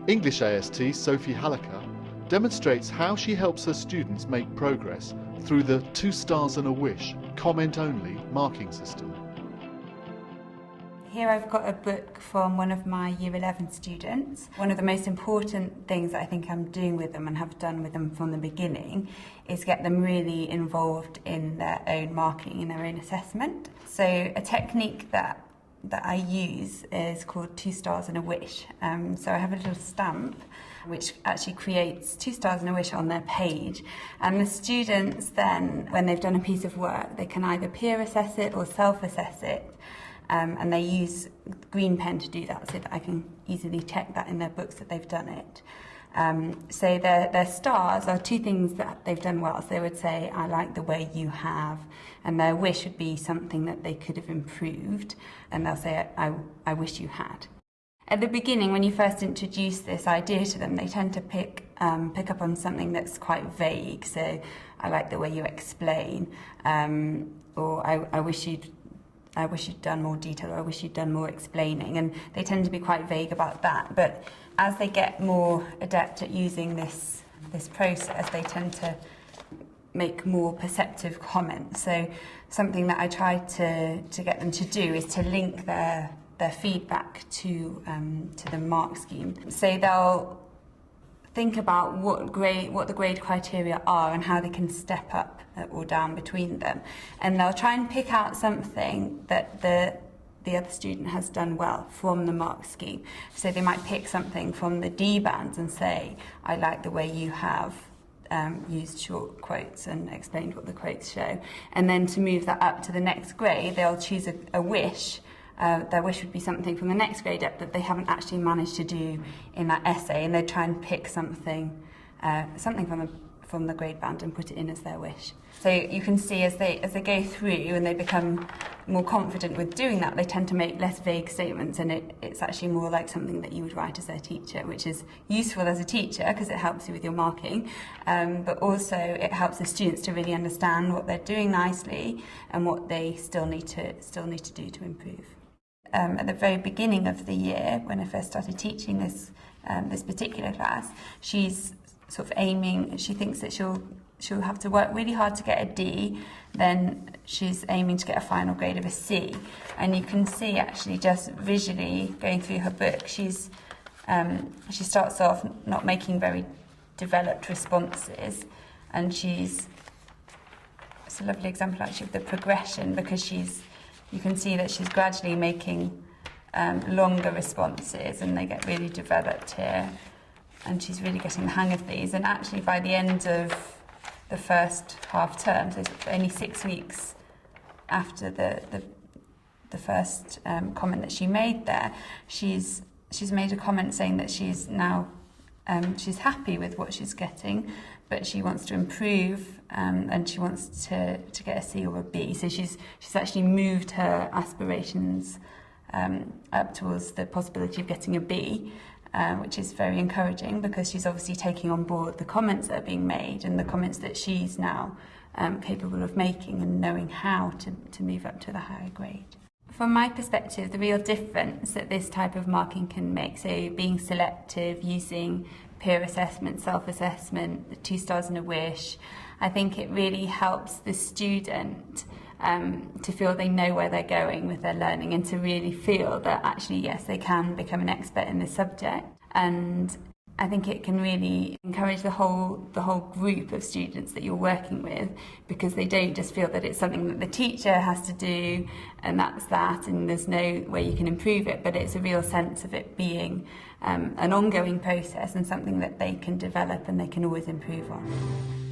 English AST Sophie Hallaker demonstrates how she helps her students make progress through the 2 stars and a wish, comment-only marking system. Here I've got a book from one of my Year 11 students. One of the most important things that I think I'm doing with them and have done with them from the beginning is get them really involved in their own marking, in their own assessment. So a technique that I use is called 2 stars and a wish. So I have a little stamp which actually creates 2 stars and a wish on their page, and the students then, when they've done a piece of work, they can either peer assess it or self-assess it, and they use green pen to do that so that I can easily check that in their books that they've done it. So their stars are 2 things that they've done well. So they would say, I like the way you have, and their wish would be something that they could have improved, and they'll say, I wish you had. At the beginning, when you first introduce this idea to them, they tend to pick up on something that's quite vague. So I like the way you explain, or I wish you'd done more detail, or I wish you'd done more explaining, and they tend to be quite vague about that. But as they get more adept at using this process, they tend to make more perceptive comments. So something that I try to get them to do is to link their feedback to the mark scheme. So they'll think about what the grade criteria are and how they can step up or down between them, and they'll try and pick out something that the other student has done well from the mark scheme. So they might pick something from the D bands and say, I like the way you have used short quotes and explained what the quotes show. And then to move that up to the next grade, they'll choose a wish. Their wish would be something from the next grade up that they haven't actually managed to do in that essay, and they try and pick something from the grade band and put it in as their wish. So you can see as they go through and they become more confident with doing that, they tend to make less vague statements, and it's actually more like something that you would write as their teacher, which is useful as a teacher because it helps you with your marking, but also it helps the students to really understand what they're doing nicely and what they still need to do to improve. At the very beginning of the year, when I first started teaching this particular class, she's sort of aiming. She thinks that she'll have to work really hard to get a D. Then she's aiming to get a final grade of a C. And you can see actually just visually going through her book, she starts off not making very developed responses, and it's a lovely example actually of the progression, because you can see that she's gradually making longer responses, and they get really developed here, and she's really getting the hang of these. And actually by the end of the first half term, so it's only 6 weeks after the first comment that she made there, she's made a comment saying that she's now she's happy with what she's getting, but she wants to improve, and she wants to get a C or a B. So she's actually moved her aspirations up towards the possibility of getting a B, which is very encouraging, because she's obviously taking on board the comments that are being made and the comments that she's now capable of making, and knowing how to move up to the higher grade. From my perspective, the real difference that this type of marking can make, so being selective, using peer assessment, self-assessment, the 2 stars and a wish, I think it really helps the student to feel they know where they're going with their learning, and to really feel that actually, yes, they can become an expert in this subject. And I think it can really encourage the whole group of students that you're working with, because they don't just feel that it's something that the teacher has to do and that's that, and there's no way you can improve it, but it's a real sense of it being an ongoing process and something that they can develop and they can always improve on.